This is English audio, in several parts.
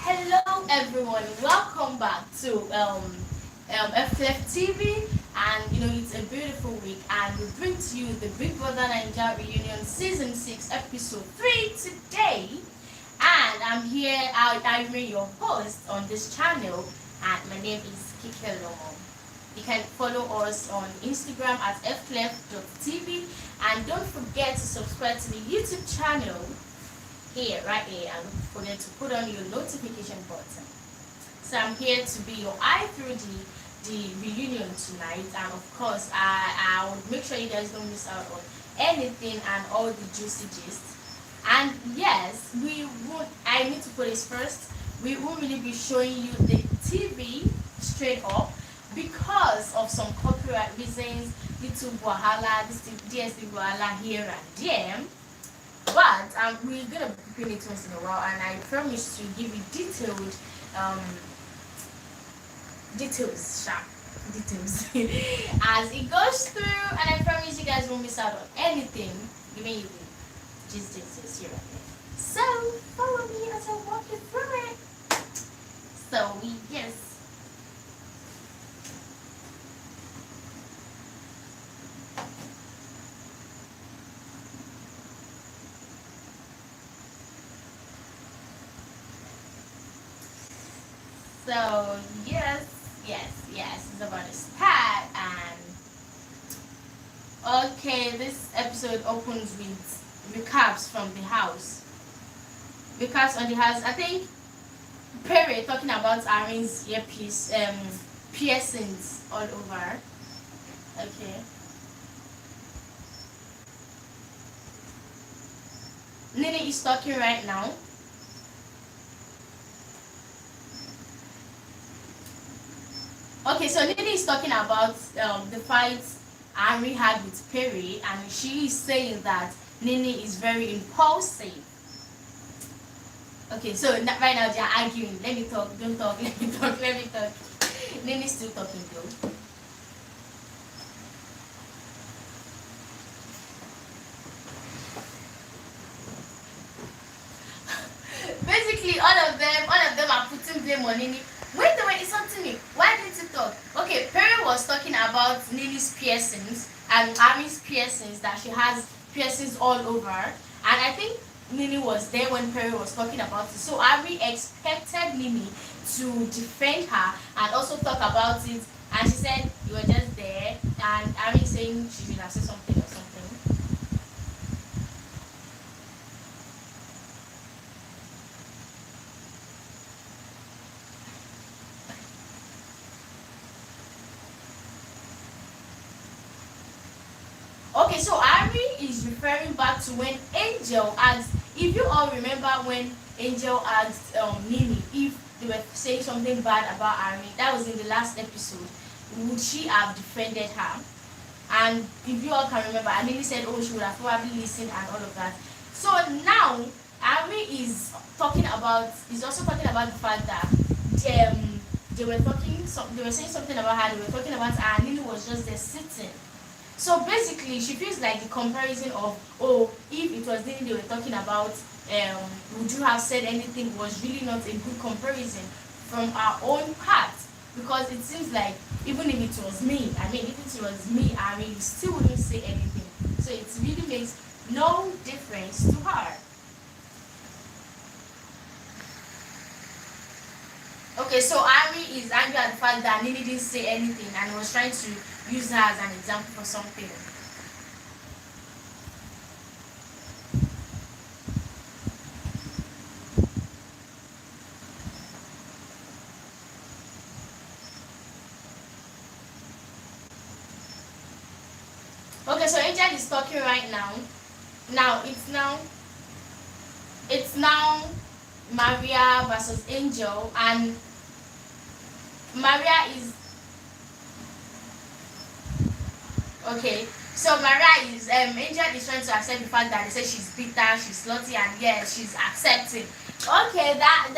Hello everyone, welcome back to Fklef TV, and it's a beautiful week and we bring to you the Big Brother Nigeria Reunion Season 6 Episode 3 today. And I'm here, I'm your host on this channel, and my name is Fklef. You can follow us on Instagram at fklef.tv, and don't forget to subscribe to the YouTube channel here, right here, and forget to put on your notification button. So I'm here to be your eye through the reunion tonight, and of course I will make sure you guys don't miss out on anything and all the juicy gist. And yes, I need to put this first, we won't really be showing you the TV straight up because of some copyright reasons, little wahala, this DSD wahala here and there. But we're gonna bring it once in a while, and I promise to give you detailed details as it goes through, and I promise you guys won't miss out on anything. You may even just here right there. So follow me as I walk you through it. So yes. So yes, it's about to start. And okay, this episode opens with recaps from the house. Recaps on the house. I think Perry talking about Aaron's earpiece, piercings all over. Okay. Nini is talking right now. Okay, so Nini is talking about the fight Ari had with Perry, and she is saying that Nini is very impulsive. Okay, so right now they are arguing. Let me talk, don't talk, let me talk. Nini's still talking though. Basically, all of them are putting blame on Nini. Wait, it's up to me. Why didn't you talk? Okay, Perry was talking about Nini's piercings and Ami's piercings, that she has piercings all over. And I think Nini was there when Perry was talking about it. So Ami expected Nini to defend her and also talk about it. And she said, you were just there. And Ami saying she should have said something or something. Okay, so Ari is referring back to when Angel asked, if you all remember when Angel asked Nini if they were saying something bad about Ari, that was in the last episode, would she have defended her? And if you all can remember, Nini said, oh, she would have probably listened and all of that. So now, Ari is also talking about the fact that they were saying something about her, they were talking about her, and Nini was just there sitting. So basically, she feels like the comparison of, oh, if it was Nini they were talking about, would you have said anything, was really not a good comparison from our own part. Because it seems like, even if it was me, Ari still wouldn't say anything. So it really makes no difference to her. Okay, so Ari is angry at the fact that Nini didn't say anything and was trying to use her as an example for something. Okay, so Angel is talking right now. Now it's now Maria versus Angel, and Maria is okay. So Maria is Angel is trying to accept the fact that they say she's bitter, she's slutty, and yes, she's accepting. Okay, that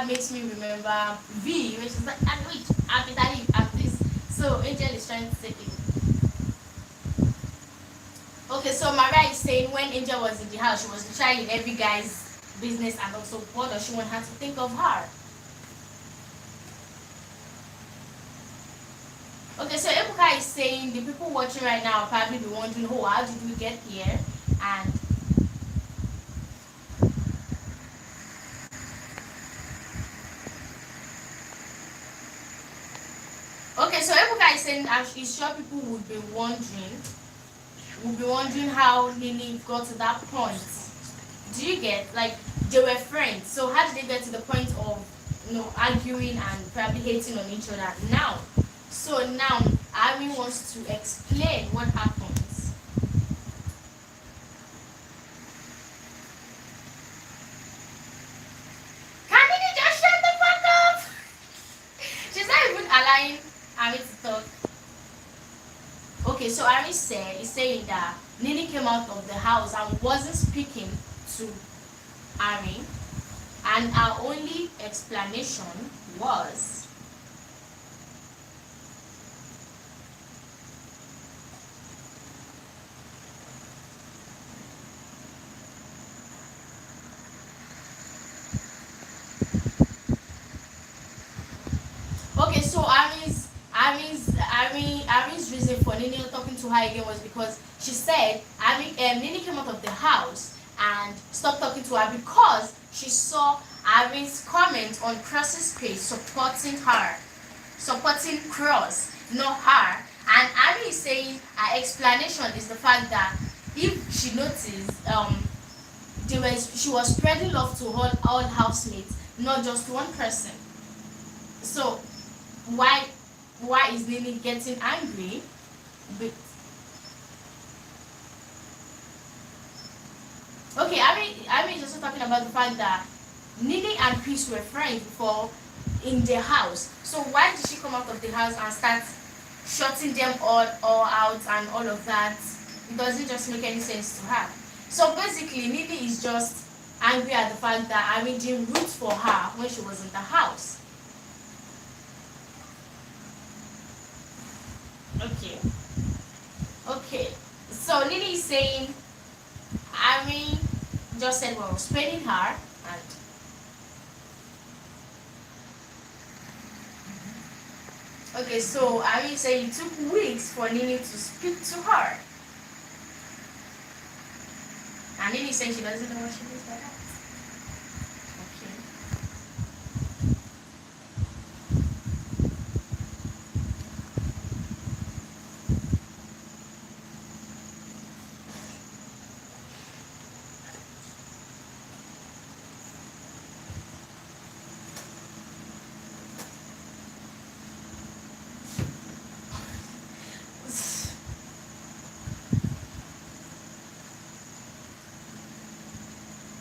makes me remember V, which is like, and wait, I'm bitter at this. So Angel is trying to say it. Okay, so Maria is saying when Angel was in the house, she was the child in every guy's business, and also what does she want her to think of her? Okay, so Ebuka is saying the people watching right now are probably be wondering, oh, how did we get here? And okay, so Ebuka is saying I'm sure people would be wondering how Nini got to that point. Do you get, like, they were friends, so how did they get to the point of arguing and probably hating on each other now? So now Ari wants to explain what happens. Can Nini just shut the fuck up? She's not even allowing Ari to talk. Okay, so Ari is saying that Nini came out of the house and wasn't speaking to Ari, and our only explanation was okay. So Ari's reason for Nini talking to her again was because she said Nini came out of the house and stopped talking to her because she saw Ari's comment on Cross's page supporting Cross, not her. And Ari is saying her explanation is the fact that if she noticed, she was spreading love to all housemates, not just one person. So why is Nini getting angry? But okay, I mean, is also talking about the fact that Nini and Chris were friends before in the house. So why did she come out of the house and start shutting them all out and all of that? It doesn't just make any sense to her. So basically, Nini is just angry at the fact that Ari didn't root for her when she was in the house. Okay. So Nini is saying Ari just said we were spreading her, and okay, so Ari said it took weeks for Nini to speak to her. And Nini saying she doesn't know what she means by that.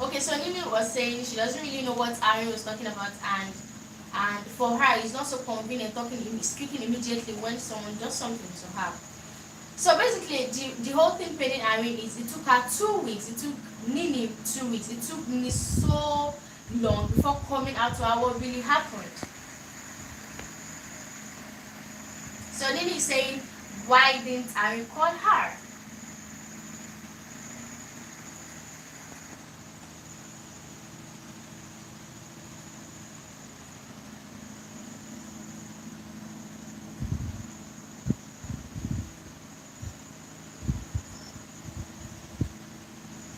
Okay, so Nini was saying she doesn't really know what Ari was talking about, and for her it's not so convenient speaking immediately when someone does something to her. So basically, the whole thing paining Ari is it took her 2 weeks. It took Nini 2 weeks. It took Nini so long before coming out to her what really happened. So Nini is saying, why didn't Ari call her?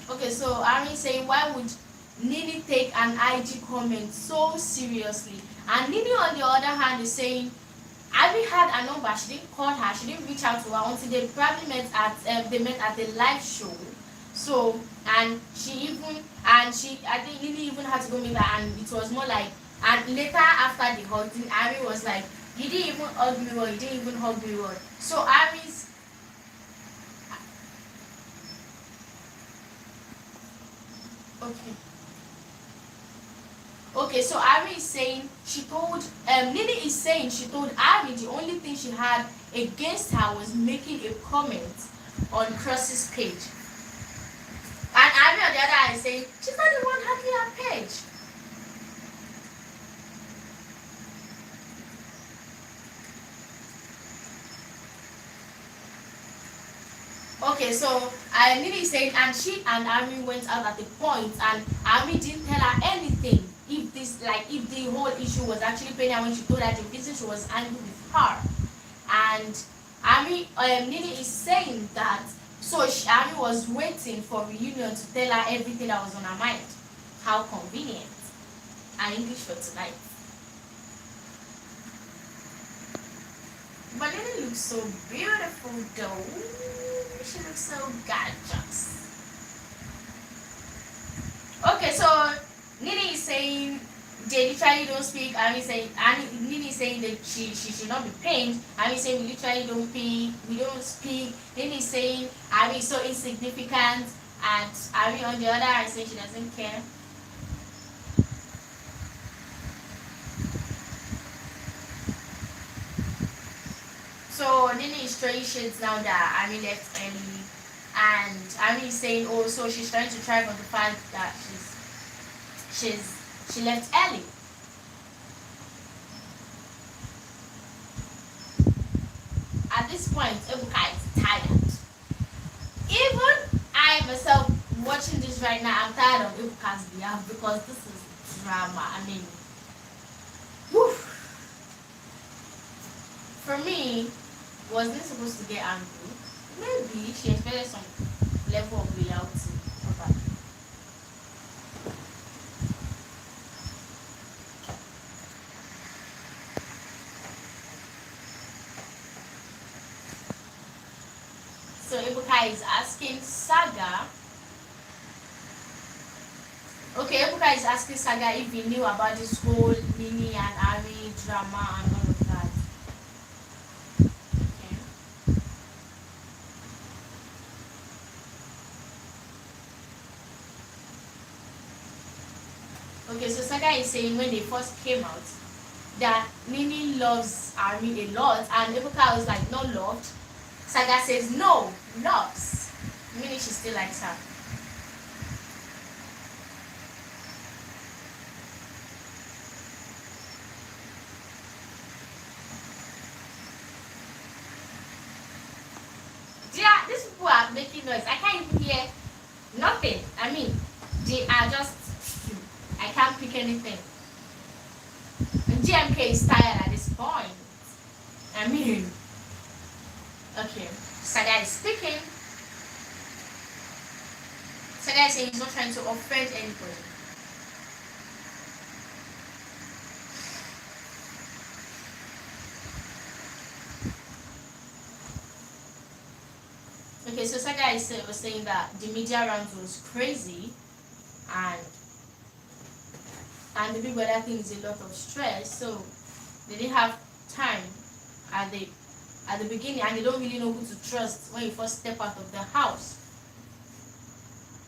Okay, so Ari saying, why would Nini take an IG comment so seriously? And Nini, on the other hand, is saying, Ari had a number, she didn't call her, she didn't reach out to her until they probably met at the live show. So, I think Nini even had to go meet her, and it was more like, and later after the hugging, Ari was like, you didn't even hug me well, you didn't even hug me well. So Ari's Okay. Okay, so Ari is saying she told Nini is saying she told Ari the only thing she had against her was making a comment on Cross's page. And Ari on the other hand is saying she's not the one handling her page. Okay, so Nini is saying, and she and Ari went out at the point, and Ari didn't tell her anything. If the whole issue was actually paying her when she told her the reason she was angry with her, and Nini is saying that so Ami was waiting for reunion to tell her everything that was on her mind. How convenient. And English for tonight. But Nini looks so beautiful though. She looks so gorgeous. Okay, so Nini is saying they literally don't speak. Nini is saying that she should not be pained. Ami is saying we literally don't speak. We don't speak. Nini is saying Ami is so insignificant, and Ami on the other hand saying she doesn't care. So Nini is throwing shades now that Ami left early, and Ami is saying also she's trying to thrive on the fact that she left early. At this point, Ebuka is tired. Even I myself watching this right now, I'm tired of Ebuka's behalf because this is drama. I mean, whew. For me, wasn't supposed to get angry. Maybe she expected some level of reality. So Ebuka is asking Saga. Okay, Ebuka is asking Saga if he knew about this whole Nini and Ari drama and all of that. Okay, so Saga is saying when they first came out that Nini loves Ari a lot, and Ebuka was like, not loved. Saga says no, loves. Meaning she still likes her. Yeah, these people are making noise. I can't even hear nothing. I mean, they are just, I can't pick anything. And GMK is tired at this point. I mean, okay, Saga is speaking. Saga is saying he's not trying to offend anybody. Okay, so Saga was saying that the media round was crazy, and the big brother thing is a lot of stress, so they didn't have time at the beginning, and they don't really know who to trust when you first step out of the house.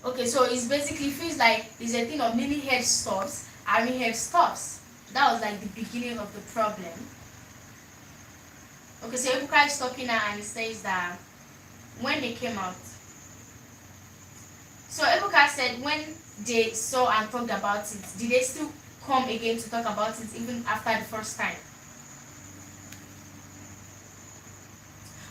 Okay, so it basically feels like it's a thing of Nini head stops, Ari head stops. That was like the beginning of the problem. Okay, so Ebuka is talking now, and he says that when they came out, so Ebuka said when they saw and talked about it, did they still come again to talk about it even after the first time?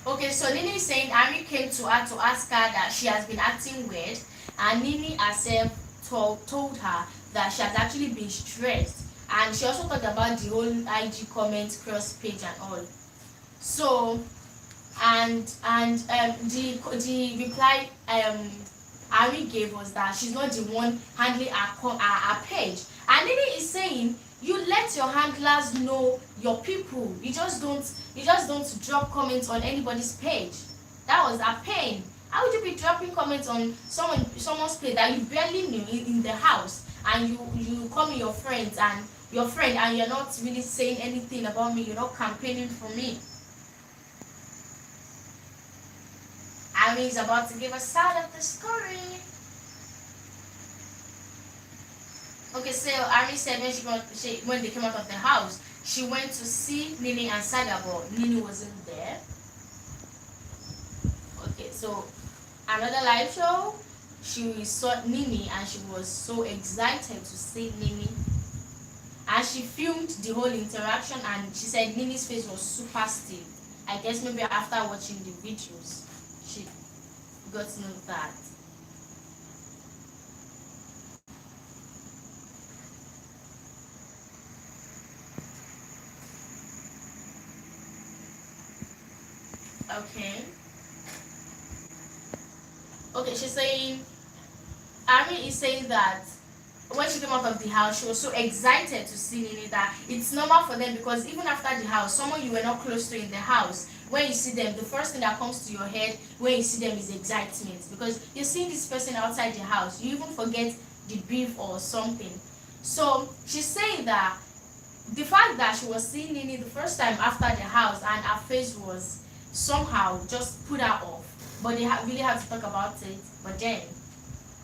Okay, so Nini is saying Ari came to her to ask her that she has been acting weird, and Nini herself told her that she has actually been stressed, and she also talked about the whole IG comment cross page and all. So the reply Ari gave was that she's not the one handling our page, and Nini is saying you let your handlers know your people. You just don't drop comments on anybody's page. That was a pain. How would you be dropping comments on someone's page that you barely knew in the house, and you call me your friends and your friend, and you're not really saying anything about me, you're not campaigning for me. Ari is about to give a side of the story. Okay, so Ari said when they came out of the house, she went to see Nini and Saga, but Nini wasn't there. Okay, so another live show, she saw Nini and she was so excited to see Nini. And she filmed the whole interaction and she said Nini's face was super still. I guess maybe after watching the videos, she got to know that. Okay. Okay, she's saying, Ari is saying that when she came out of the house, she was so excited to see Nini that it's normal for them, because even after the house, someone you were not close to in the house, when you see them, the first thing that comes to your head when you see them is excitement, because you're seeing this person outside the house. You even forget the beef or something. So she's saying that the fact that she was seeing Nini the first time after the house and her face was somehow just put her off, but they really had to talk about it. But then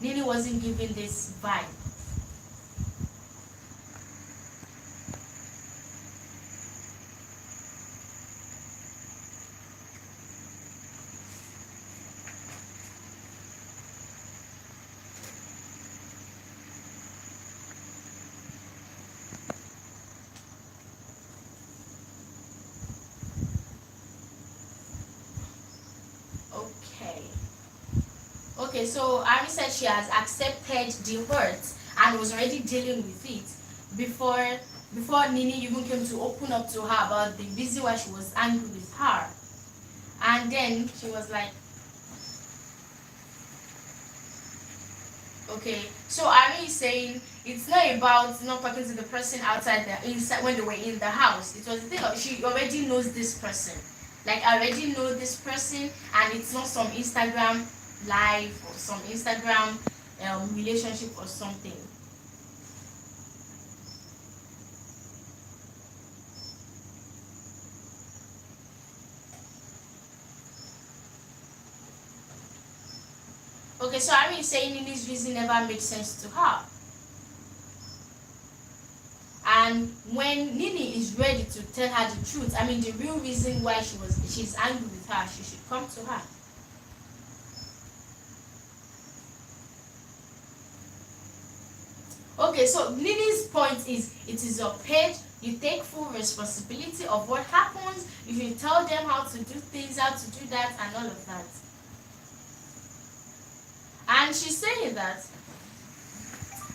Nini wasn't giving this vibe. Okay, so Ari said she has accepted the hurt and was already dealing with it before Nini even came to open up to her about the reason why she was angry with her. And then she was like, okay, so Ari is saying it's not about not talking to the person outside the inside when they were in the house. It was the thing of she already knows this person. Like, I already know this person, and it's not some Instagram live or some Instagram relationship or something. Okay, so Ari is saying Nini's reason never made sense to her. And when Nini is ready to tell her the truth, I mean the real reason why she's angry with her, she should come to her. Okay, so Nini's point is, it is your page, you take full responsibility of what happens, you tell them how to do things, how to do that, and all of that. And she's saying that,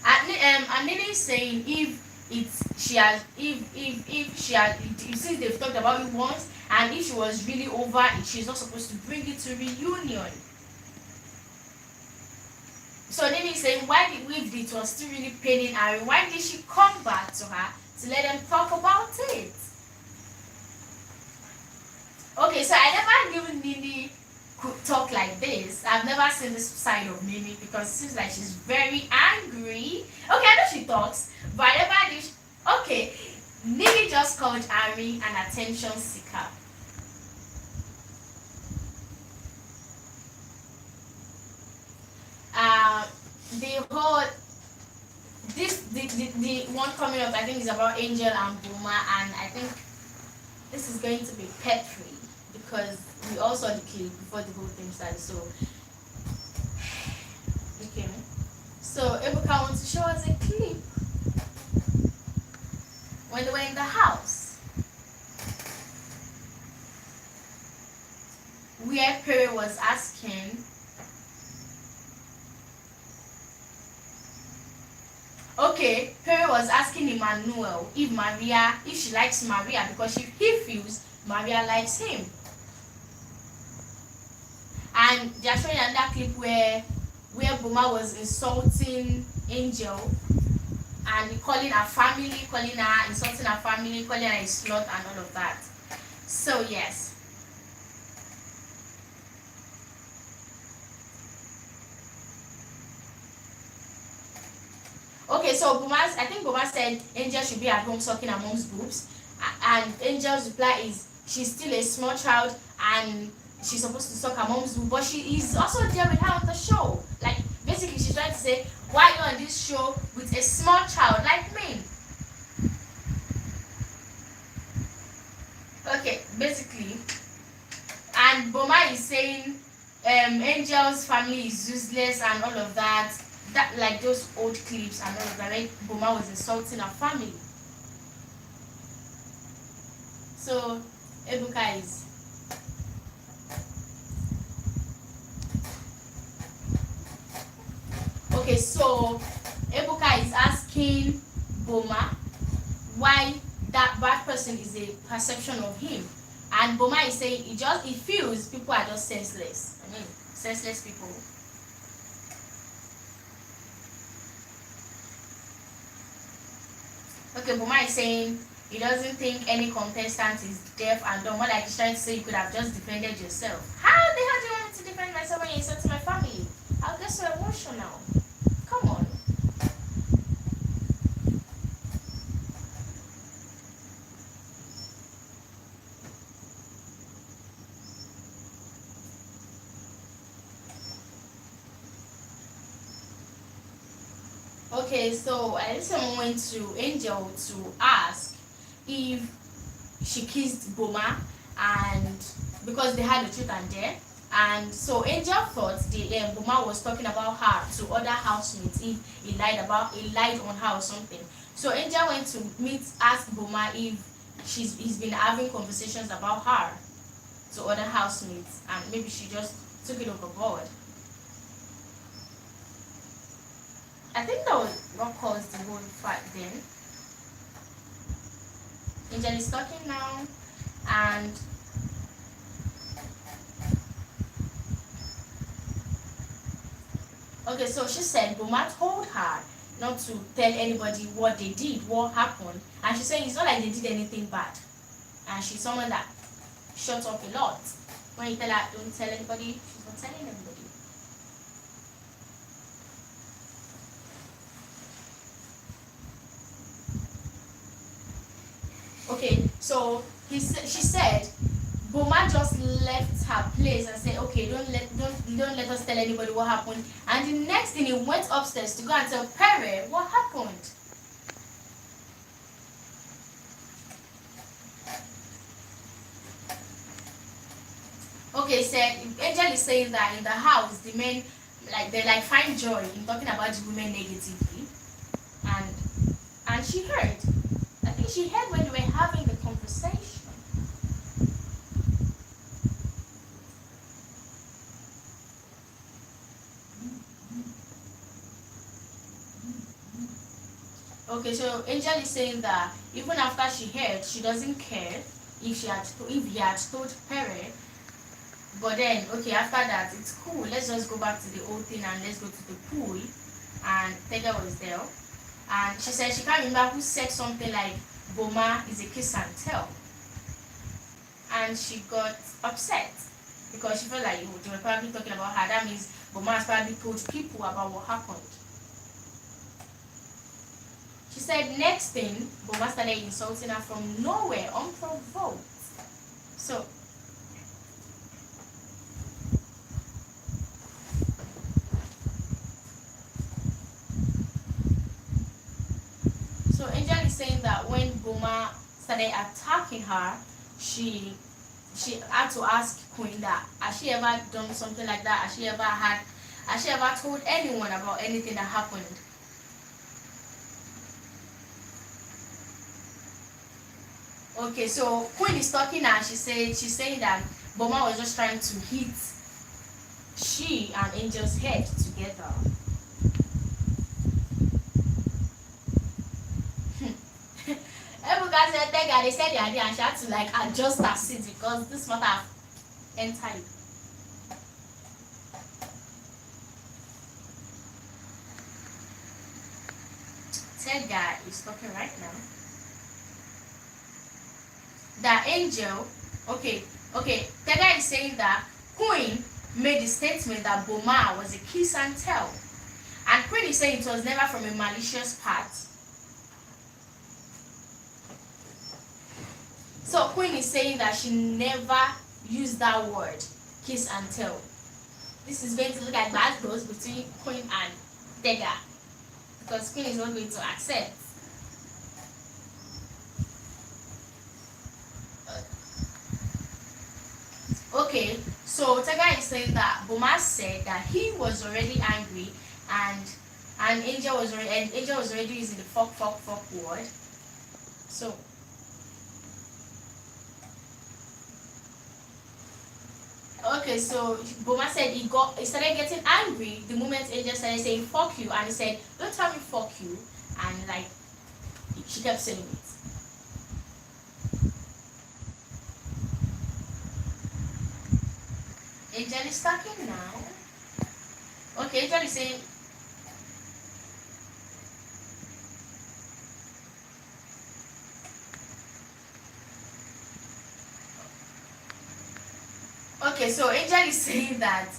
and Nini is saying if since they've talked about it once, and if she was really over it, she's not supposed to bring it to reunion. So Nini is saying, why did it was still really paining her, why did she come back to her to let them talk about it? Okay, so I never knew Nini could talk like this. I've never seen this side of Nini, because it seems like she's very angry. Okay, I know she talks, but I never knew okay, Nini just called Ari an attention seeker. The whole the one coming up, I think, is about Angel and Boma, and I think this is going to be pet free because we all saw the clip before the whole thing started. So okay, so Ebuka wants to show us a clip when they were in the house where Perry was asking. Okay, Perry was asking Emmanuel if she likes Maria, because he feels Maria likes him. And they're showing another clip where Boma was insulting Angel and calling her family, insulting her family, calling her a slut and all of that. So yes. Okay, so I think Boma said Angel should be at home sucking her mom's boobs, and Angel's reply is she's still a small child and she's supposed to suck her mom's boob, but she is also there with her on the show. Like, basically she's trying to say, Why are you on this show with a small child like me? Okay, basically, and Boma is saying Angel's family is useless and all of that. That like those old clips and all of that. Like Boma was insulting her family. So Ebuka is okay. So Ebuka is asking Boma why that bad person is a perception of him, and Boma is saying he feels people are just senseless. I mean, senseless people. Okay, Boma is saying he doesn't think any contestant is deaf and dumb. What like he's trying to say, you could have just defended yourself. How the hell do you want me to defend myself when you insult my family? I'll get so emotional. Come on. Okay, so I just went to Angel to ask if she kissed Boma, and because they had a truth and dare, and so Angel thought the Boma was talking about her to other housemates if he lied on her or something. So Angel went to ask Boma if he's been having conversations about her to other housemates, and maybe she just took it overboard. I think that was what caused the whole fight then. Angel is talking now, and okay, so she said Boma told her not to tell anybody what they did, what happened, and she's saying it's not like they did anything bad, and she's someone that shuts up a lot. When you tell her don't tell anybody, she's not telling anybody. Okay, so she said Boma just left her place and said, okay, don't let us tell anybody what happened. And the next thing, he went upstairs to go and tell Pere what happened. Okay, said Angel is saying that in the house the men they find joy in talking about the women negatively, and she heard. I think she heard when they were having the conversation. Okay, so Angel is saying that even after she heard, she doesn't care if he had told Pere. But then, okay, after that, it's cool. Let's just go back to the old thing and let's go to the pool. And Tega was there. And she said she can't remember who said something like Boma is a kiss and tell. And she got upset because she felt like they were probably talking about her. That means Boma has probably told people about what happened. She said next thing, Boma started insulting her from nowhere, unprovoked. So Angel is saying that when Boma started attacking her, she had to ask Queen that has she ever done something like that? Has she ever told anyone about anything that happened? Okay, so Queen is talking now. She's saying that Boma was just trying to hit she and Angel's head together. They said the idea and she had to adjust her seat because this matter entered. Third guy is talking right now. The Angel, okay, third guy is saying that Queen made the statement that Boma was a kiss and tell, and Queen is saying it was never from a malicious part. So Queen is saying that she never used that word, kiss and tell. This is going to look like bad close between Queen and Tega. because Queen is not going to accept. Okay, so Taga is saying that Boma said that he was already angry, and Angel was already using the fuck word. So okay, so Boma said he started getting angry the moment Angel started saying fuck you, and he said, don't tell me fuck you, and like she kept saying it. Angel is talking now. Okay, Angel is saying. Okay, so Angel is saying that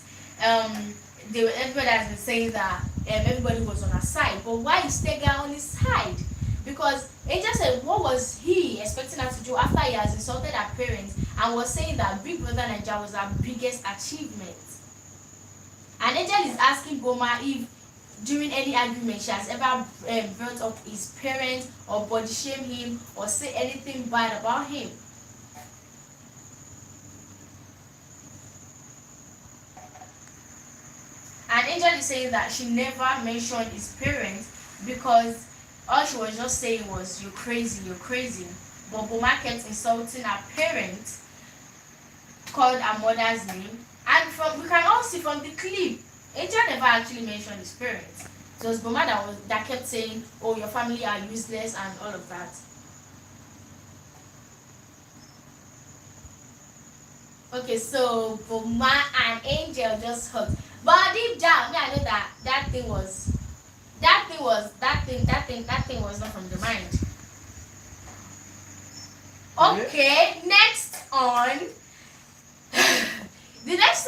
everybody has been saying that everybody was on her side, but why is Tega on his side? Because Angel said, what was he expecting her to do after he has insulted her parents and was saying that Big Brother Nigeria was her biggest achievement? And Angel is asking Boma if during any argument she has ever brought up his parents or body shame him or say anything bad about him. And Angel is saying that she never mentioned his parents because all she was just saying was, you're crazy, you're crazy. But Boma kept insulting her parents, called her mother's name, and we can all see from the clip, Angel never actually mentioned his parents. It was Boma that kept saying, oh, your family are useless and all of that. Okay, so Boma and Angel just hugged. But deep down, I know that thing was not from the mind. Okay, next on the next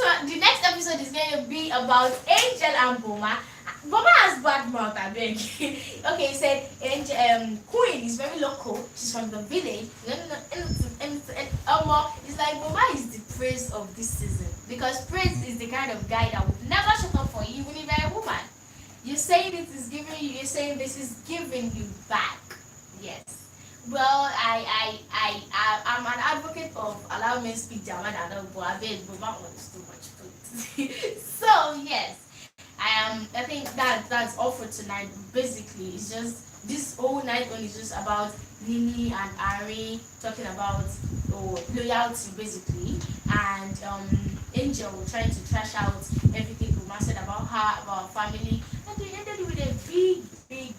episode is going to be about Angel and Boma. Boma has bad mouth, I beg. Okay, he said Queen is very local. She's from the village. It's like Boma is the praise of this season because Praise is the kind of guy that would never shut up for you, even if you're a woman. You're saying it is giving you. You're saying this is giving you back. Yes. Well, I'm an advocate of allow me to speak German and all, but I bet Boma wants too much. So yes. I think that's all for tonight. Basically, it's just this whole night one is just about Nini and Ari talking about loyalty, basically, and Angel trying to trash out everything Boma said about her, about her family, and they ended with a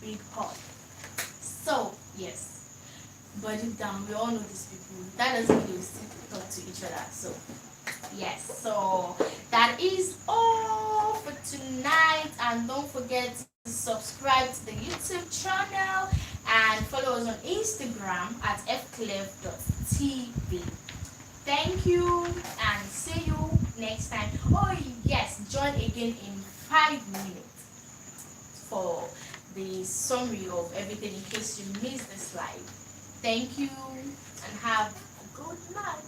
big hug. So yes, but deep down we all know these people. That doesn't mean they still talk to each other. So yes, so that is all for tonight, and don't forget to subscribe to the YouTube channel and follow us on Instagram at fklef.tv. Thank you and see you next time. Oh yes, join again in 5 minutes for the summary of everything in case you missed the slide. Thank you and have a good night.